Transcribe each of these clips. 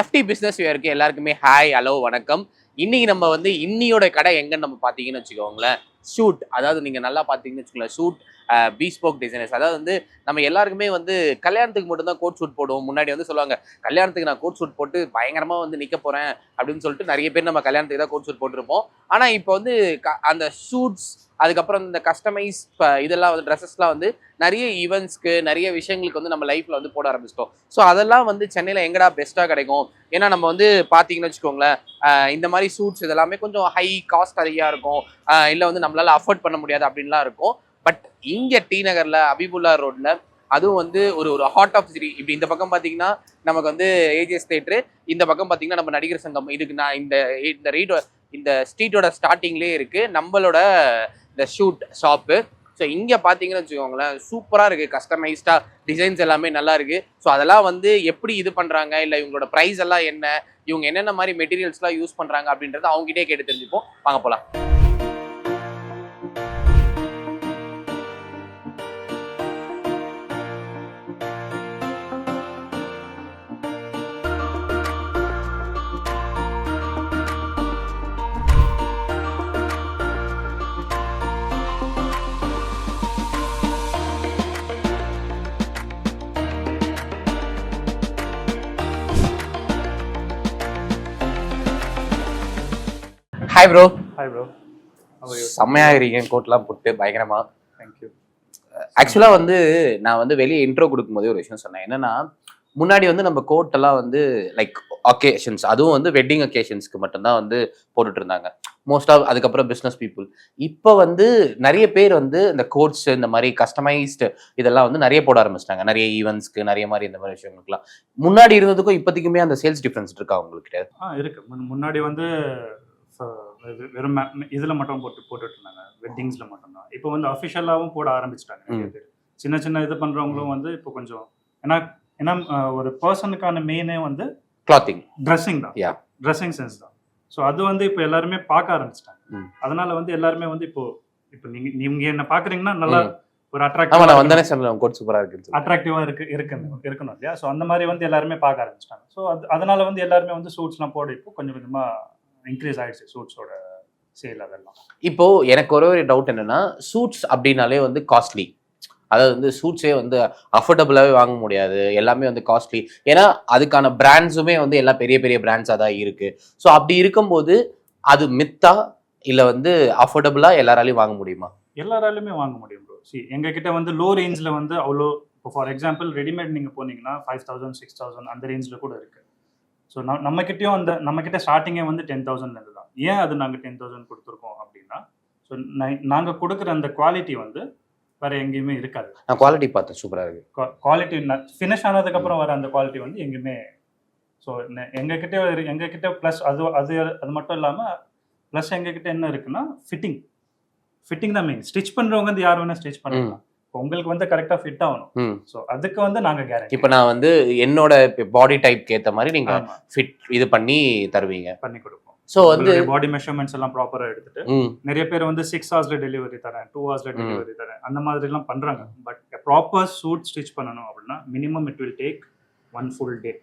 FD business வியருக்கு எல்லாருக்குமே hi hello வணக்கம். இன்னைக்கு நம்ம வந்து இன்னியோட கடை எங்கன்னு நம்ம பார்த்தீங்கன்னு வச்சுக்கோங்களேன், ஷூட். அதாவது நீங்க நல்லா பார்த்தீங்கன்னு வச்சுக்கோங்களேன், ஷூட் பீஸ்போக் டிசைனர்ஸ். அதாவது வந்து நம்ம எல்லாருக்குமே வந்து கல்யாணத்துக்கு மட்டும்தான் கோட் ஷூட் போடுவோம். முன்னாடி வந்து சொல்லுவாங்க, கல்யாணத்துக்கு நான் கோட் ஷூட் போட்டு பயங்கரமா வந்து நிக்க போறேன் அப்படின்னு சொல்லிட்டு நிறைய பேர் நம்ம கல்யாணத்துக்கு தான் கோட் ஷூட் போட்டிருப்போம். ஆனா இப்போ வந்து அந்த ஷூட்ஸ், அதுக்கப்புறம் இந்த கஸ்டமைஸ் இதெல்லாம் வந்து ட்ரெஸ்ஸஸ்லாம் வந்து நிறைய ஈவெண்ட்ஸ்க்கு நிறைய விஷயங்களுக்கு வந்து நம்ம லைஃப்ல வந்து போட ஆரம்பிச்சிட்டோம். ஸோ அதெல்லாம் வந்து சென்னையில் எங்கடா பெஸ்ட்டாக கிடைக்கும்? ஏன்னா நம்ம வந்து பார்த்தீங்கன்னு வச்சுக்கோங்களேன், இந்த மாதிரி சூட்ஸ் இதெல்லாமே கொஞ்சம் ஹை காஸ்ட் அதிகமாக இருக்கும், இல்லை வந்து நம்மளால அஃபோர்ட் பண்ண முடியாது அப்படின்லாம் இருக்கும். பட் இங்கே டி நகரில் அபிபுல்லா ரோட்ல, அதுவும் வந்து ஒரு ஒரு ஹார்ட் ஆஃப் சிட்டி. இப்படி இந்த பக்கம் பார்த்தீங்கன்னா நமக்கு வந்து ஏஜிஎஸ் தேட்டரு, இந்த பக்கம் பார்த்தீங்கன்னா நம்ம நடிகர் சங்கம். இதுக்கு நான் இந்த ஸ்ட்ரீட்டோட ஸ்டார்டிங்லேயே இருக்கு நம்மளோட இந்த ஷூட் ஷாப்பு. ஸோ இங்கே பார்த்தீங்கன்னு வச்சுக்கோங்களேன், சூப்பராக இருக்குது. கஸ்டமைஸ்டாக டிசைன்ஸ் எல்லாமே நல்லா இருக்குது. ஸோ அதெல்லாம் வந்து எப்படி இது பண்ணுறாங்க, இல்லை இவங்களோட ப்ரைஸ் எல்லாம் என்ன, இவங்க என்னென்ன மாதிரி மெட்டீரியல்ஸ்லாம் யூஸ் பண்ணுறாங்க அப்படின்றத அவங்ககிட்டே கேட்டு தெரிஞ்சுப்போம். வாங்க போகலாம். Hi bro. Hi bro. செம்மையாக இருக்கீங்க கோட்லாம் போட்டு பயங்கரமா. தேங்க்யூ. ஆக்சுவலாக வந்து நான் வந்து வெளியே இன்ட்ரோ கொடுக்கும்போதே ஒரு விஷயம் சொன்னேன். என்னன்னா, முன்னாடி வந்து நம்ம கோட் எல்லாம் வந்து லைக் அக்கேஷன்ஸ், அதுவும் வந்து வெட்டிங் அக்கேஷன்ஸ்க்கு மட்டும்தான் வந்து போட்டுட்டு இருந்தாங்க மோஸ்ட் ஆஃப். அதுக்கப்புறம் பிஸ்னஸ் பீப்புள். இப்போ வந்து நிறைய பேர் வந்து இந்த கோட்ஸ், இந்த மாதிரி கஸ்டமைஸ்டு இதெல்லாம் வந்து நிறைய போட ஆரம்பிச்சிட்டாங்க. நிறைய ஈவெண்ட்ஸ்க்கு நிறைய மாதிரி இந்த மாதிரி விஷயங்களுக்குலாம். முன்னாடி இருந்ததுக்கும் இப்போதைக்குமே அந்த சேல்ஸ் டிஃப்ரென்ஸ் இருக்கா உங்களுக்கு? இருக்கு. முன்னாடி வந்து வெறும் இதில் மட்டும் போட்டுட்டு இருந்தாங்க, வெட்டிங்ஸில் மட்டும்தான். இப்போ வந்து அஃபிஷியலாகவும் போட ஆரம்பிச்சிட்டாங்க நிறைய பேர். சின்ன சின்ன இது பண்ணுறவங்களும் வந்து இப்போ கொஞ்சம் ஏன்னா ஏன்னா ஒரு பர்சனுக்கான மெயினே வந்து கிளாத்திங், ட்ரெஸ்ஸிங் தான், ட்ரெஸ்ஸிங் சென்ஸ் தான். ஸோ அது வந்து இப்போ எல்லாருமே பார்க்க ஆரம்பிச்சிட்டாங்க. அதனால வந்து எல்லாருமே வந்து இப்போ நீங்க என்ன பார்க்குறீங்கன்னா நல்லா ஒரு அட்ராக்டிவா இருக்கணும் இல்லையா? ஸோ அந்த மாதிரி வந்து எல்லாருமே பார்க்க ஆரம்பிச்சிட்டாங்க. ஸோ அதனால வந்து எல்லாருமே வந்து சூட்ஸ்லாம் போட இப்போ கொஞ்சம் கொஞ்சமா இன்க்ரீஸ் ஆயிடுச்சு சூட்ஸோட சேல். அதெல்லாம் இப்போ எனக்கு ஒரு டவுட் என்னன்னா, சூட்ஸ் அப்படின்னாலே வந்து காஸ்ட்லி. அதாவது வந்து சூட்ஸே வந்து அஃபோர்டபுளாகவே வாங்க முடியாது, எல்லாமே வந்து காஸ்ட்லி. ஏன்னா அதுக்கான பிராண்ட்ஸுமே வந்து எல்லாம் பெரிய பெரிய பிராண்ட்ஸாக தான் இருக்கு. ஸோ அப்படி இருக்கும்போது அது மித்தா இல்லை வந்து அஃபோர்டபுளா எல்லாராலையும் வாங்க முடியுமா? எல்லாராலையுமே வாங்க முடியும் ப்ரோ. எங்ககிட்ட வந்து லோ ரேஞ்சில் வந்து அவ்வளோ, இப்போ ஃபார் எக்ஸாம்பிள் ரெடிமேட் நீங்கள் போனீங்கன்னா 5000 6000 அந்த ரேஞ்சில் கூட இருக்கு. ஸோ நம்மக்கிட்ட ஸ்டார்டிங்கே வந்து 10,000 தான். ஏன் அது நாங்கள் 10,000 கொடுத்துருக்கோம் அப்படின்னா, ஸோ நாங்கள் கொடுக்குற அந்த குவாலிட்டி வந்து வேறு எங்கேயுமே இருக்காது. நான் குவாலிட்டி பார்த்தேன், சூப்பராக இருக்குது. குவாலிட்டி ஃபினிஷ் ஆனதுக்கப்புறம் வர அந்த குவாலிட்டி வந்து எங்கேயுமே. ஸோ எங்ககிட்ட ப்ளஸ் அது மட்டும் இல்லாமல் ப்ளஸ் எங்ககிட்ட என்ன இருக்குன்னா ஃபிட்டிங் தான் மெயின். ஸ்டிச் பண்ணுறவங்க வந்து யார் வேணால் ஸ்டிச் பண்ணலாம். உங்களுக்கு வந்து கரெக்டா ஃபிட் ஆகணும். சோ அதுக்கு வந்து நாங்க கேரண்டி. இப்போ நான் வந்து என்னோட பாடி டைப்க்கு ஏத்த மாதிரி நீங்க ஃபிட் இது பண்ணி தருவீங்க, பண்ணி கொடுப்போம். சோ வந்து பாடி மெஷர்மெண்ட்ஸ் எல்லாம் ப்ராப்பரா எடுத்துட்டு நிறைய பேர் வந்து 6 ஹவர்ஸ்ல டெலிவரி தரேன், 2 ஹவர்ஸ்ல டெலிவரி தரேன், அந்த மாதிரி எல்லாம் பண்றாங்க. பட் ப்ராப்பர் சூட் ஸ்டிச் பண்ணனும் அப்படின்னா minimum it will take 1 full day.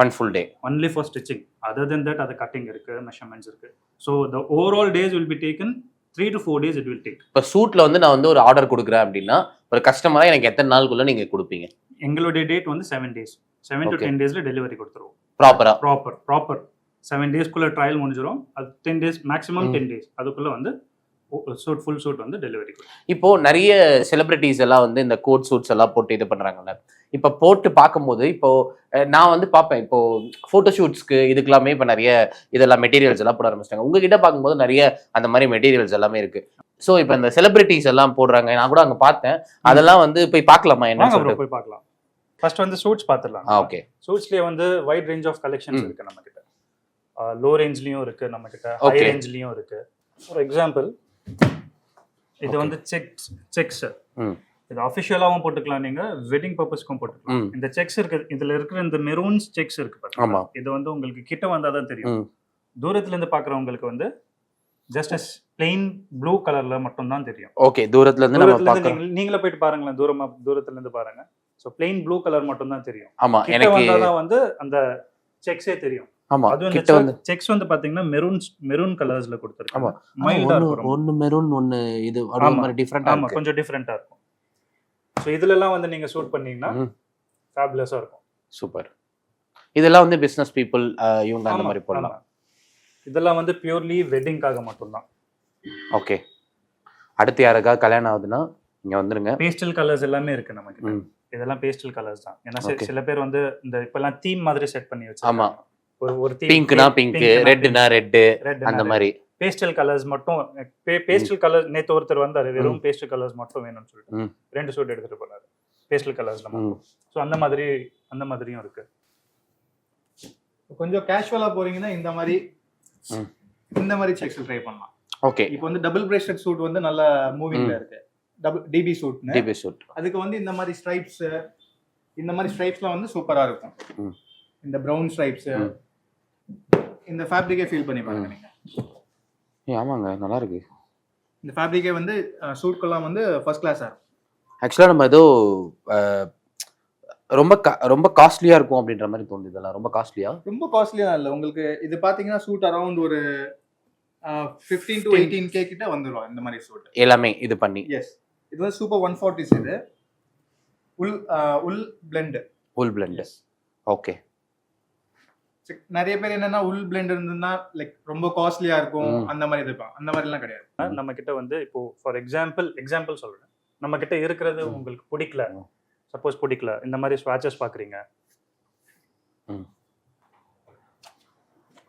1 full day only for stitching. Other than that, அது கட்டிங் இருக்கு, மெஷர்மெண்ட்ஸ் இருக்கு. So the overall days will be taken 3 to 4 days it will take. இப்போ சூட்ல வந்து நான் வந்து ஒரு ஆர்டர் கொடுக்குறேன் அப்படின்னா ஒரு கஸ்டமரா எனக்கு எத்தனை நாளுக்குள்ள நீங்க கொடுப்பீங்க? எங்களுடைய டேட் வந்து 7 days. 7 to 10 daysல டெலிவரி கொடுத்துருவோம். ப்ராப்பர் 7 daysக்குள்ள ட்ரையல் முடிஞ்சிரும். அது 10 days மேக்ஸிமம் 10 days அதுக்குள்ள வந்து ஃபுல் சூட் வந்து டெலிவரி. இப்போ நிறைய செலிபிரிட்டிஸ் எல்லாம் வந்து இந்த கோட் சூட்ஸ் எல்லாம் போட்டு இது பண்றாங்கல்ல. இப்போ போட்டு பார்க்கும்போது இப்போ நான் வந்து பார்ப்பேன், இப்போ ஃபோட்டோ ஷூட்ஸ்க்கு இதுக்கெல்லாமே இப்போ நிறைய இதெல்லாம் மெட்டீரியல்ஸ் எல்லாம் போட ஆரம்பிச்சிட்டாங்க. உங்ககிட்ட பார்க்கும்போது நிறைய அந்த மாதிரி மெட்டீரியல்ஸ் எல்லாமே இருக்கு. ஸோ இப்போ இந்த செலிபிரிட்டிஸ் எல்லாம் போடுறாங்க, நான் கூட அங்கே பார்த்தேன். அதெல்லாம் வந்து போய் பார்க்கலாமா? என்ன போய் பார்க்கலாம். ஃபர்ஸ்ட் வந்து சூட்ஸ் பார்த்துடலாம். ஓகே. சூட்ஸ்லேயே வந்து வைட் ரேஞ்ச் ஆஃப் கலெக்ஷன்ஸ் இருக்கு நம்ம கிட்ட. லோ ரேஞ்ச்லயும் இருக்கு நம்ம கிட்ட, ஹை ரேஞ்ச்லயும் இருக்கு. ஃபார் எக்ஸாம்பிள் இது வந்து செக்ஸ். இது அஃபிஷியலாவும் போட்டுக்கலாம், நீங்க வெட்டிங் பர்பஸ்க்கும் போட்டுக்கலாம். இந்த செக்ஸ் இருக்கு, இதுல இருக்கிற இந்த மெரூன்ஸ் செக்ஸ் இருக்கு பாருங்க. இது வந்து உங்களுக்கு கிட்ட வந்தாதான் தெரியும். தூரத்துல இருந்து பாக்குறவங்களுக்கு வந்து ஜஸ்ட் பிளெயின் ப்ளூ கலர்ல மட்டும் தான் தெரியும். ஓகே. தூரத்துல இருந்து நீங்களே போயிட்டு பாருங்களேன், தூரத்துல இருந்து பாருங்க. சோ பிளெயின் ப்ளூ கலர் மட்டும் தான் தெரியும். ஆமா, எனக்கு வந்து அந்த செக்ஸே தெரியும். ஆமா அதுவும் கிட்ட வந்து செக்ஸ் வந்து பாத்தீங்கன்னா மெரூன் கலர்ஸ்ல கொடுத்துருக்காங்க. ஆமா மைல்டா ஒன்னு இருக்கும். ஒன்னு மெரூன் ஒன்னு இது ஒரு ஆமா. மாதிரி டிஃபரெண்டா ஆமா இருக்கு. கொஞ்சம் டிஃபரெண்டா இருக்கும். ஸோ இதுல எல்லாம் வந்து நீங்க ஷூட் பண்ணீங்கன்னா ஃபேபுலஸா இருக்கும். சூப்பர். இதெல்லாம் வந்து பிசினஸ் பீப்புள் இவங்க அந்த ஆமா, மாதிரி போடலாம். ஆமா. இதெல்லாம் வந்து பியூர்லி வெட்டிங்காக மட்டும்தான். ஓகே. அடுத்து யாருக்காவது கல்யாணம் ஆகுதுன்னா இங்க வந்துருங்க. பேஸ்டல் கலர்ஸ் எல்லாமே இருக்கு நமக்கு. ம். இதெல்லாம் பேஸ்டல் கலர்ஸ் தான். ஏன்னா Okay. சில பேர் வந்து இந்த இப்பெல்லாம் தீம் மாதிரி செட் பண்ணி ஆமா. வச்சிருக்காங்க. ஒரு தீம் பிங்க்னா பிங்க், ரெட்னா ரெட் அந்த மாதிரி. பேஸ்டல் கலர்ஸ் மட்டும் பேஸ்டல் கலர் நேத்து ஒருத்தர் வந்தாரு வெறும் பேஸ்டல் கலர்ஸ் மட்டும் வேணும்னு சொல்லிட்டு ம். 2 ஷூட் எடுத்துட்டு போனாரு பேஸ்டல் கலர்ஸ்ல ம். ஸோ அந்த மாதிரியும் இருக்கு. கொஞ்சம் கேஷுவலா போறீங்கன்னா ம். இந்த மாதிரி செக்ஸ் ட்ரை பண்ணலாம். ஓகே. இப்போ வந்து டபுள் பிரேஸ்லெட் சூட் வந்து நல்ல மூவிங்ல இருக்கு. டிபி சூட்னு. டிபி சூட். அதுக்கு வந்து இந்த மாதிரி ஸ்ட்ரைப்ஸ்லாம் வந்து சூப்பரா இருக்கும். ம். இந்த பிரவுன் ஸ்ட்ரைப்ஸ் ம். இந்த ஃபேப்ரிக்கே ஃபீல் பண்ணி பாருங்க நீங்க. ஆமாங்க நல்லா இருக்கு. இந்த ஃபேப்ரிக்கே வந்து சூட்க்கெல்லாம் வந்து ஃபர்ஸ்ட் கிளாஸா இருக்கும். ஆக்சுவலா நம்ம ஏதோ ரொம்ப காஸ்ட்லியா இருக்கும் அப்படின்ற மாதிரி தோணுது. இதெல்லாம் ரொம்ப காஸ்ட்லியா? ரொம்ப காஸ்ட்லியா இல்ல. உங்களுக்கு இது பாத்தீங்கன்னா சூட் அரௌண்ட் ஒரு 15 to 18K கிட்ட வந்துரும் இந்த மாதிரி சூட். எல்லாமே இது பண்ணி. எஸ். இது வந்து சூப்பர் 140s இது. உல் பிளெண்ட். உல் பிளெண்ட். ஓகே. நிறைய பேர் என்னன்னா உல் பிளெண்ட் இருந்ததுன்னா லைக் ரொம்ப காஸ்ட்லியா இருக்கும் அந்த மாதிரி இருப்பாங்க. அந்த மாதிரி எல்லாம் கிடையாது. நம்ம கிட்ட வந்து இப்போ ஃபார் எக்ஸாம்பிள் சொல்றேன். நம்ம கிட்ட இருக்கிறது உங்களுக்கு பிடிக்கல, சப்போஸ் பிடிக்கல, இந்த மாதிரி ஸ்வாட்சஸ் பாக்குறீங்க.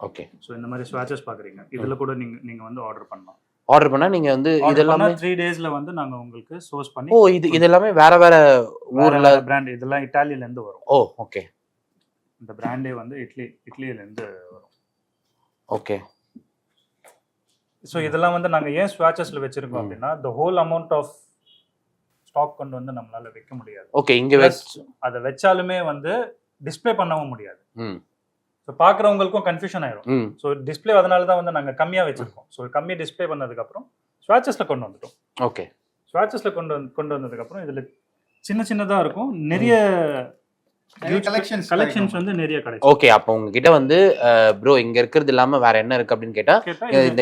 ஓகே. ஸோ இந்த மாதிரி ஸ்வாட்சஸ் பாக்குறீங்க. இதுல கூட நீங்க வந்து ஆர்டர் பண்ணலாம். ஆர்டர் பண்ணா நீங்க வந்து இதெல்லாம் 3 daysல வந்து நாங்க உங்களுக்கு சோர்ஸ் பண்ணி. ஓ இது எல்லாமே வேற ஊர்ல பிராண்ட் இதெல்லாம் இத்தாலியில இருந்து வரும். ஓ ஓகே. இந்த பிராண்டே வந்து இட்லியில இருந்து வரும். ஓகே. ஸோ இதெல்லாம் வந்து நாங்க ஏன் ஸ்வாட்சஸ்ல வச்சிருக்கோம் அப்படின்னா the whole amount of stock கொண்டு வந்து நம்மளால வைக்க முடியாது. ஓகே. இங்க அதை வச்சாலுமே வந்து டிஸ்ப்ளே பண்ணவும் முடியாது. ம். ஸோ பார்க்குறவங்களுக்கும் கன்ஃபியூஷன் ஆயிடும். ம். ஸோ டிஸ்ப்ளே அதனால தான் வந்து நாங்கள் கம்மியாக வச்சிருக்கோம். ஸோ கம்மி டிஸ்ப்ளே பண்ணதுக்கப்புறம் ஸ்வாட்சஸில் கொண்டு வந்துட்டோம். ஓகே. ஸ்வாட்சஸில் கொண்டு வந்ததுக்கப்புறம் இதில் சின்னதாக இருக்கும். நிறைய கலெக்ஷன்ஸ் வந்து நிறைய கிடைக்கும். ஓகே. அப்போ உங்ககிட்ட வந்து ப்ரோ இங்க இருக்கிறது இல்லாம வேற என்ன இருக்கு அப்படின்னு கேட்டா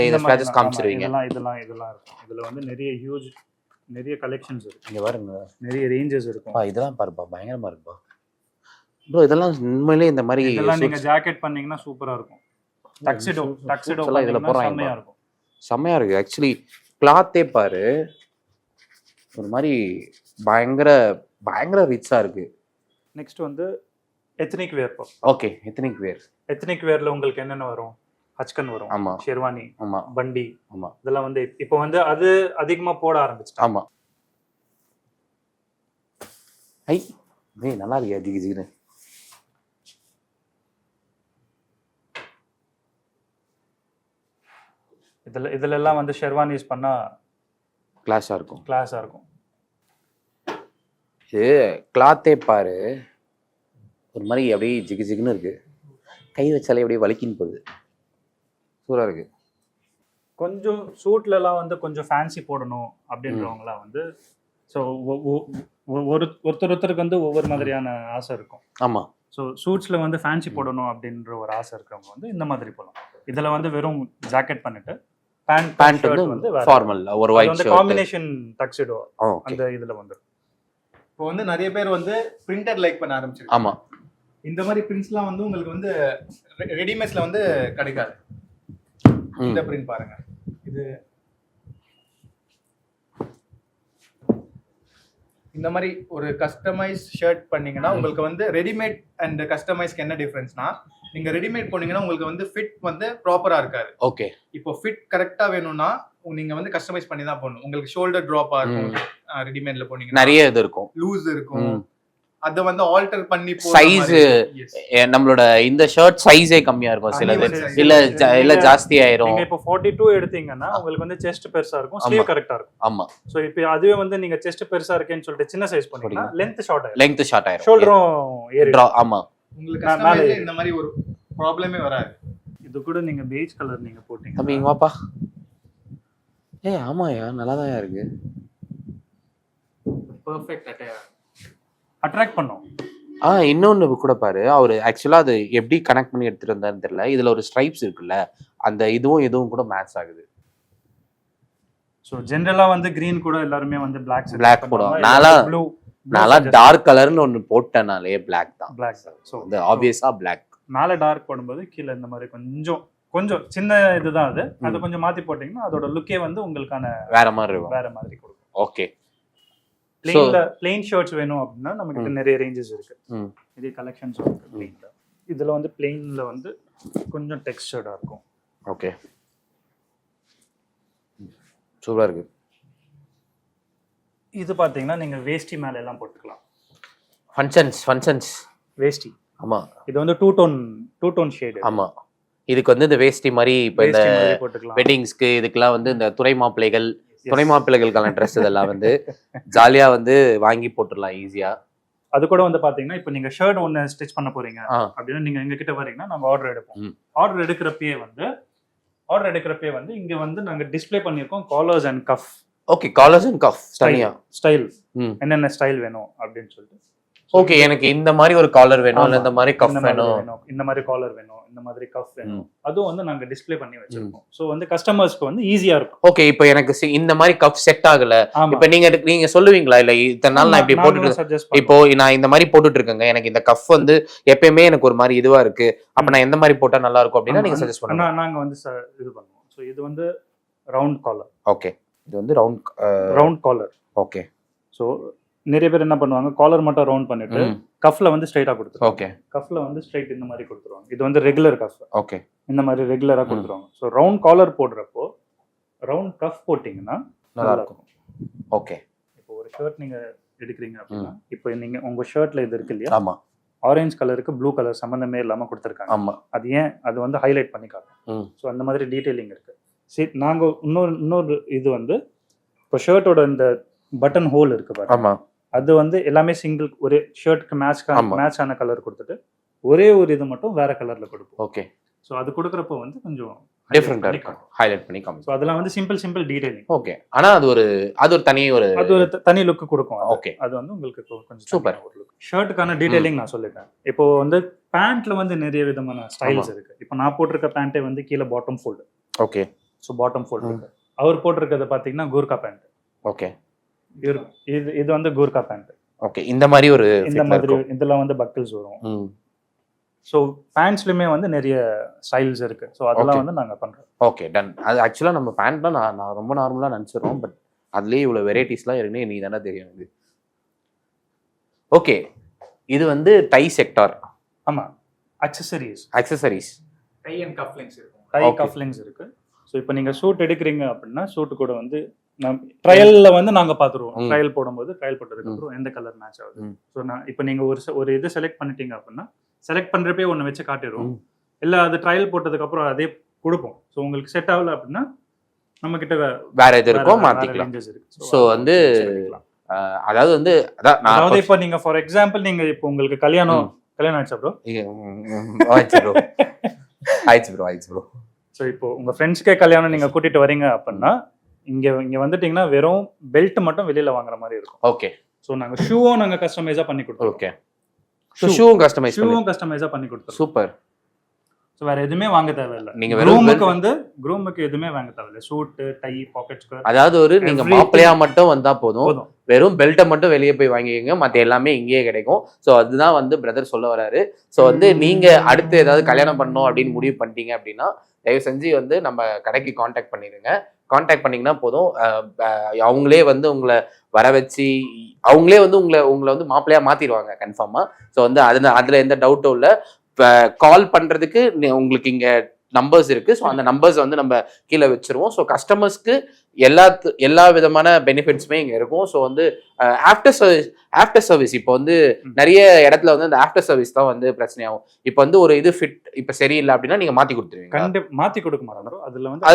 இந்த ஸ்வாட்சஸ் காமிச்சிருவீங்க. இதெல்லாம் இருக்கும். இதுல வந்து நிறைய கலெக்ஷன்ஸ் இருக்கு. இங்க பாருங்க நிறைய ரேஞ்சஸ் இருக்கும். இதெல்லாம் பாருப்பா பயங்கரமா இருக்குப்பா ப்ரோ. இதெல்லாம் உண்மையிலேயே இந்த மாதிரி இதெல்லாம் நீங்க ஜாக்கெட் பண்ணீங்கன்னா சூப்பரா இருக்கும். டக்ஸிடோ எல்லாம் இதுல போறாங்க. செம்மையா இருக்கும். செம்மையா இருக்கு. ஆக்சுவலி கிளாத்தே பாரு ஒரு மாதிரி பயங்கர ரிச்சா இருக்கு. நெக்ஸ்ட் வந்து எத்னிக் வேர். ஓகே. எத்னிக் வேர்ல உங்களுக்கு என்னென்ன வரும்? ஹச்கன் வரும். ஆமா. ஷெர்வானி. ஆமா. பண்டி. ஆமா. இதெல்லாம் வந்து இப்போ வந்து அது அதிகமா போட ஆரம்பிச்சிட்டாங்க. ஆமா. நல்லா இருக்கு ஜிகின்னு. இதுல எல்லாம் வந்து ஷெர்வானிஸ் பண்ணா கிளாஸா இருக்கும். இது கிளாத்தே பாரு ஒரு மாதிரி அப்படியே ஜிகின்னு இருக்கு. கை வச்சாலே அப்படியே வலிக்கின்னு போகுது. சூப்பரா இருக்கு. கொஞ்சம் சூட்ல எல்லாம் வந்து கொஞ்சம் ஃபேன்சி போடணும் அப்படின்றவங்கலாம் வந்து ஸோ ஒருத்தருக்கு வந்து ஒவ்வொரு மாதிரியான ஆசை இருக்கும். ஆமா. ஸோ சூட்ஸ்ல வந்து ஃபேன்சி போடணும் அப்படின்ற ஒரு ஆசை இருக்கிறவங்க வந்து இந்த மாதிரி போகலாம். இதுல வந்து வெறும் ஜாக்கெட் பண்ணிட்டு பேண்ட் வந்து ஃபார்மல் ஒரு ஒயிட் ஷர்ட் காம்பினேஷன் டக்ஸிடோ அந்த இதுல வந்து இப்போ வந்து நிறைய பேர் வந்து பிரிண்டட் லைக் பண்ண ஆரம்பிச்சிருக்காங்க. ஆமா. இந்த மாதிரி பிரிண்ட்ஸ்லாம் வந்து உங்களுக்கு வந்து ரெடிமேட்ஸ்ல வந்து கிடைக்காது. இந்த பிரிண்ட் பாருங்க. இது இந்த மாதிரி ஒரு கஸ்டமைஸ் ஷர்ட் பண்ணீங்கன்னா உங்களுக்கு வந்து ரெடிமேட் அண்ட் கஸ்டமைஸ்க்கு என்ன டிஃபரன்ஸ்னா நீங்க ரெடிமேட் போனீங்கன்னா உங்களுக்கு வந்து ஃபிட் வந்து ப்ராப்பரா இருக்காது. ஓகே. இப்போ ஃபிட் கரெக்டா வேணும்னா நீங்க வந்து கஸ்டமைஸ் பண்ணி தான் போடணும். உங்களுக்கு ஷோல்டர் ட்ராப்பா இருக்கும். ரெடிமேட்ல போனீங்கன்னா நிறைய இது இருக்கும். லூஸ் இருக்கும். அத வந்து ஆல்டர் பண்ணி சைஸ் நம்மளோட இந்த ஷர்ட் சைஸே கம்மியா இருக்கும். சிலது இல்ல ஜாஸ்தி ஆயிரும். நீங்க இப்போ 42 எடுத்தீங்கன்னா உங்களுக்கு வந்து செஸ்ட் பெருசா இருக்கும், ஸ்லீவ் கரெக்ட்டா இருக்கும். ஆமா. சோ இப்போ அதுவே வந்து நீங்க செஸ்ட் பெருசா இருக்கேன்னு சொல்லிட்டு சின்ன சைஸ் பண்ணீங்கன்னா லெந்த் ஷார்ட் ஆயிரும். ஷோல்டரும் ஏறிடும். ஆமா. உங்களுக்கு கஸ்டமைஸ்ல இந்த மாதிரி ஒரு ப்ராப்ளமே வராது. இது கூட நீங்க பெய்ஜ் கலர் நீங்க போட்டீங்க. தம்பி இங்க வாப்பா. ஆமாயா நல்லா தான் இருக்கு. பெர்ஃபெக்ட் அட்ராக்ட் பண்ணும். இன்னொன்னு கூட பாரு, அவரு ஆக்சுவலா அது எப்படி கனெக்ட் பண்ணி எடுத்துட்டு வந்தாருன்னு தெரியல. இதுல ஒரு ஸ்ட்ரைப்ஸ் இருக்குல்ல, அந்த இதுவும் கூட மேட்ச் ஆகுது. ஸோ ஜென்ரலா வந்து கிரீன் கூட எல்லாருமே வந்து பிளாக் போடுவாங்க. நான்லாம் டார்க் கலர்னு ஒன்னு போட்டனாலே பிளாக் தான். பிளாக் தான். ஸோ அந்த ஆப்வியஸா பிளாக். மேலே டார்க் போடும்போது கீழே இந்த மாதிரி கொஞ்சம் சின்ன இதுதான் அது. அதை கொஞ்சம் மாத்தி போட்டீங்கன்னா அதோட லுக்கே வந்து உங்களுக்கான வேற மாதிரி இருக்கும். வேற மாதிரி கொடுக்கும். ஓகே. பிளெயின் ஷர்ட்ஸ் வேணும் அப்படின்னா நமக்கு நிறைய ரேஞ்சஸ் இருக்கு. இதே கலெக்ஷன்ஸ் இருக்கு பிளெயின்ல. இதுல வந்து பிளெயின்ல வந்து கொஞ்சம் டெக்ஸ்டர்டா இருக்கும். ஓகே, சூப்பரா இருக்கு. இது பாத்தீங்கன்னா நீங்க வேஷ்டி மேல எல்லாம் போட்டுக்கலாம். ஃபங்க்ஷன்ஸ் வேஷ்டி. ஆமா, இது வந்து டூ டோன் ஷேட். ஆமா, இதுக்கு வந்து இந்த வேஷ்டி மாதிரி இப்போ இந்த வெட்டிங்ஸ்க்கு இதுக்கெல்லாம் வந்து இந்த துணை மாப்பிள்ளைகளுக்கான ட்ரெஸ் இதெல்லாம் வந்து ஜாலியா வந்து வாங்கி போட்டுடலாம் ஈஸியா. அது கூட வந்து பாத்தீங்கன்னா இப்போ நீங்க ஷர்ட் ஒன்னு ஸ்டிச் பண்ண போறீங்க அப்படின்னா நீங்க எங்க கிட்ட வரீங்கன்னா நம்ம ஆர்டர் எடுப்போம். ஆர்டர் எடுக்கிறப்பே வந்து இங்க வந்து நாங்க டிஸ்ப்ளே பண்ணிருக்கோம் collars and cuff. Okay, collars and cuff style என்னென்ன ஸ்டைல் வேணும் அப்படின்னு சொல்லிட்டு. ஓகே, எனக்கு இந்த மாதிரி ஒரு காலர் வேணும், இந்த மாதிரி கஃப் வேணும், இந்த மாதிரி காலர் வேணும், இந்த மாதிரி கஃப் வேணும், அதுவும் வந்து நாங்க டிஸ்ப்ளே பண்ணி வச்சிருக்கோம். சோ வந்து கஸ்டமர்ஸ்க்கு வந்து ஈஸியா இருக்கும். ஓகே, இப்போ எனக்கு இந்த மாதிரி கஃப் செட் ஆகல, இப்போ நீங்க சொல்லுவீங்களா? இல்ல இத்தனை நாள் நான் இப்படி போட்டுட்டு இப்போ நான் இந்த மாதிரி போட்டுட்டு இருக்கேங்க, எனக்கு இந்த கஃப் வந்து எப்பயுமே எனக்கு ஒரு மாதிரி இதுவா இருக்கு, அப்ப நான் எந்த மாதிரி போட்டா நல்லா இருக்கும் அப்படின்னா நீங்க சஜஸ்ட் பண்ணுங்க. நாங்க வந்து இது பண்ணுவோம். சோ இது வந்து ரவுண்ட் காலர். ஓகே, இது வந்து ரவுண்ட் காலர். ஓகே. சோ நிறைய பேர் என்ன பண்ணுவாங்க, காலர் மட்டும் ரவுண்ட் பண்ணிட்டு கஃப்ல வந்து ஸ்ட்ரைட்டா கொடுத்துருவாங்க. ஓகே, கஃப்ல வந்து ஸ்ட்ரைட் இந்த மாதிரி கொடுத்துருவாங்க. இது வந்து ரெகுலர் கஃப். ஓகே, இந்த மாதிரி ரெகுலரா கொடுத்துருவாங்க. ஸோ ரவுண்ட் காலர் போடுறப்போ ரவுண்ட் கஃப் போட்டிங்கன்னா நல்லா இருக்கும். ஓகே. இப்போ ஒரு ஷர்ட் நீங்க எடுக்கிறீங்க அப்படின்னா இப்போ நீங்க உங்க ஷர்ட்ல இது இருக்கு இல்லையா? ஆமா, ஆரஞ்சு கலருக்கு ப்ளூ கலர் சம்பந்தமே இல்லாம கொடுத்துருக்காங்க. ஆமா, அது ஏன் அது வந்து ஹைலைட் பண்ணி காட்டும். ஸோ அந்த மாதிரி டீடைலிங் இருக்கு. சரி, நாங்க இன்னொரு இது வந்து இப்போ ஷர்ட்டோட இந்த பட்டன் ஹோல் இருக்கு பாருங்க. ஆமா, அது வந்து எல்லாமே சிங்கிள் ஒரே ஷர்ட்க்கு மேட்ச் ஆன கலர் கொடுத்துட்டு ஒரே ஒரு இது மட்டும் வேற கலர்ல கொடுப்போம். ஓகே. சோ அது கொடுக்கறப்போ வந்து கொஞ்சம் டிஃபரெண்டா இருக்கும், ஹைலைட் பண்ணி காமிக்கும். சோ அதெல்லாம் வந்து சிம்பிள் டீடைலிங். ஓகே, ஆனா அது ஒரு தனி லுக் கொடுக்கும். ஓகே, அது வந்து உங்களுக்கு கொஞ்சம் சூப்பர் லுக். ஷர்ட்டுக்கான டீடைலிங் நான் சொல்லிட்டேன். இப்போ வந்து பேண்ட்ல வந்து நிறைய விதமான ஸ்டைல்ஸ் இருக்கு. இப்போ நான் போட்டிருக்க பேண்டே வந்து கீழே bottom fold. Okay. So bottom fold இருக்கு. அவர் போட்டிருக்கிறது பாத்தீங்கன்னா கூர்கா பேண்ட். ஓகே. இது வந்து கூர்கா பேண்ட். ஓகே, இந்த மாதிரி இதெல்லாம் வந்து பக்கிள்ஸ் வரும். ஸோ பேண்ட்ஸ்லயுமே வந்து நிறைய ஸ்டைல்ஸ் இருக்கு. ஸோ அதெல்லாம் வந்து நாங்க பண்றோம். Okay, done. அது ஆக்சுவலா நம்ம பேண்ட்ல நான் ரொம்ப நார்மலா நினைச்சிரோம், பட் அதுலயே இவ்வளவு வெரைட்டிஸ்லாம் இருக்குன்னு நீ தானே தெரியும் இது. ஓகே, இது வந்து டை செக்டார். ஆமா, அக்சஸரீஸ் டை அண்ட் கஃப்லிங்ஸ் இருக்கு. டை கஃப்லிங்ஸ் இருக்கு. ஸோ இப்போ நீங்க சூட் எடுக்கிறீங்க அப்படின்னா சூட் கூட வந்து ட்ரையல்ல வந்து நாங்க பாத்துருவோம். ட்ரையல் போடும்போது ட்ரையல் போட்டதுக்கு அப்புறம் எந்த கலர் மேட்ச் ஆகுது. ஸோ நான் இப்போ நீங்க ஒரு இது செலக்ட் பண்ணிட்டீங்க அப்படின்னா செலக்ட் பண்றப்பே ஒன்று வச்சு காட்டிடுவோம். இல்லை அது ட்ரையல் போட்டதுக்கு அப்புறம் அதே கொடுப்போம். ஸோ உங்களுக்கு செட் ஆகல அப்படின்னா நம்ம கிட்ட வேற இது இருக்கும், மாத்திக்கலாம். ஸோ வந்து அதாவது வந்து அதாவது இப்போ நீங்க ஃபார் எக்ஸாம்பிள் நீங்க இப்போ உங்களுக்கு கல்யாணம் ஆயிடுச்சா ப்ரோ? ஆயிடுச்சு ப்ரோ. ஸோ இப்போ உங்க ஃப்ரெண்ட்ஸ்க்கே கல்யாணம் நீங்க கூட்டிட்டு வரீங்க அப்படின்னா இங்க வந்துட்டீங்கன்னா வெறும் பெல்ட் மட்டும் வெளியில வாங்குற மாதிரி இருக்கும். ஓகே. ஸோ நாங்க ஷூவும் நாங்க கஸ்டமைஸா பண்ணி கொடுத்தோம். ஓகே, ஷூவும் கஸ்டமைஸா பண்ணி கொடுத்தோம். சூப்பர். ஸோ வேற எதுவுமே வாங்க தேவையில்லை. நீங்க க்ரூமுக்கு எதுவுமே வாங்க தேவையில்லை. சூட், டை, பாக்கெட் ஸ்கர்ட், அதாவது நீங்க மாப்பிள்ளையா மட்டும் வந்தா போதும். வெறும் பெல்ட்டை மட்டும் வெளியே போய் வாங்கிக்கோங்க, மற்ற எல்லாமே இங்கேயே கிடைக்கும். ஸோ அதுதான் வந்து பிரதர் சொல்ல வராரு. ஸோ வந்து நீங்க அடுத்து ஏதாவது கல்யாணம் பண்ணணும் அப்படின்னு முடிவு பண்ணிட்டீங்க அப்படின்னா தயவு செஞ்சு வந்து நம்ம கடைக்கு கான்டாக்ட் பண்ணிடுங்க. கான்டாக்ட் பண்ணிங்கன்னா போதும், அவங்களே வந்து உங்களை வர வச்சு அவங்களே வந்து உங்களை வந்து மாப்பிள்ளையா மாத்திடுவாங்க கன்ஃபார்மா. ஸோ வந்து அதுல எந்த டவுட்டும் இல்லை. கால் பண்றதுக்கு உங்களுக்கு இங்க நம்பர்ஸ் இருக்கு. ஸோ அந்த நம்பர்ஸ் வந்து நம்ம கீழே வச்சிருவோம். ஸோ கஸ்டமர்ஸ்க்கு எல்லா விதமான பெனிஃபிட்ஸுமே இங்க இருக்கும். ஸோ வந்து ஆஃப்டர் சர்வீஸ் இப்போ வந்து நிறைய இடத்துல வந்து அந்த ஆஃப்டர் சர்வீஸ் தான் வந்து பிரச்சனையாகும். இப்போ வந்து ஒரு இது ஃபிட் இப்போ சரியில்லை அப்படின்னா நீங்க மாத்தி கொடுத்துருவீங்க. மாத்தி கொடுக்க மாட்டோம், அதுல வந்து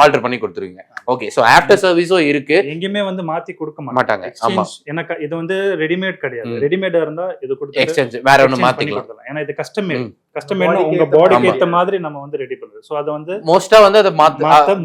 ஆல்டர் பண்ணி கொடுத்துருவீங்க. ஓகே. ஸோ ஆஃப்டர் சர்வீஸும் இருக்கு, எங்கேயுமே வந்து மாத்தி கொடுக்க மாட்டாங்க. ஆமா, எனக்கு இது வந்து ரெடிமேட் கிடையாது. ரெடிமேடா இருந்தா இது கொடுத்து எக்ஸ்சேஞ்ச் வேற ஒன்று மாத்திக்கலாம். ஏன்னா இது கஸ்டமர் உங்க பாடிக்கு ஏத்த மாதிரி நம்ம வந்து ரெடி பண்றது. ஸோ அதை வந்து மோஸ்டா வந்து அதை மாத்த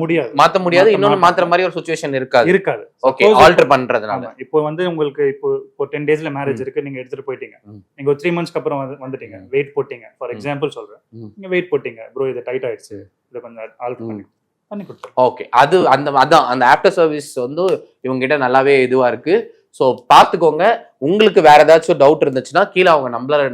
முடியாது. இன்னொன்னு மாத்துற மாதிரி ஒரு சுச்சுவேஷன் இருக்காது. இருக்காது. ஓகே, ஆல்டர் பண்றதுனால. இப்போ வந்து உங்களுக்கு இப்போ 10 daysல மேரேஜ் இருக்கு, நீங்க எடுத்துட்டு போயிட்டீங்க. நீங்க ஒரு 3 monthsக்கு அப்புறம் வந்துட்டீங்க, வெயிட் போட்டீங்க. ஃபார் எக்ஸாம்பிள் சொல்றேன், நீங்க வெயிட் போட்டீங்க, ப்ரோ இது டைட் ஆயிடுச்சு, இதை கொஞ்சம் ஆல்டர் பண்ணி கொடுத்துருவோம். ஓகே, அது அதான் அந்த ஆஃப்டர் சர்வீஸ் வந்து இவங்க கிட்ட நல்லாவே இதுவா இருக்கு. ஸோ பார்த்துக்கோங்க. உங்களுக்கு வேற ஏதாச்சும் டவுட் இருந்துச்சுன்னா கீழே அவங்க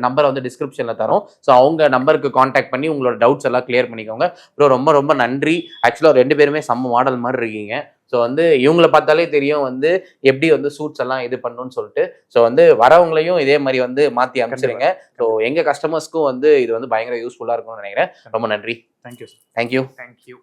நம்பரை வந்து டிஸ்கிரிப்ஷன்ல தரோம். ஸோ அவங்க நம்பருக்கு காண்டாக்ட் பண்ணி உங்களோட டவுட்ஸ் எல்லாம் கிளியர் பண்ணிக்கோங்க. ப்ரோ ரொம்ப ரொம்ப நன்றி. ஆக்சுவலாக 2 பேருமே செம்ம மாடல் மாதிரி இருக்கீங்க. ஸோ வந்து இவங்களை பார்த்தாலே தெரியும் வந்து எப்படி வந்து சூட்ஸ் எல்லாம் இது பண்ணணும்னு சொல்லிட்டு. ஸோ வந்து வரவங்களையும் இதே மாதிரி வந்து மாற்றி அமைச்சிருங்க. ஸோ எங்கள் கஸ்டமர்ஸ்க்கும் வந்து இது வந்து பயங்கர யூஸ்ஃபுல்லாக இருக்கும்னு நினைக்கிறேன். ரொம்ப நன்றி. தேங்க்யூ. தேங்க்யூ. தேங்க்யூ.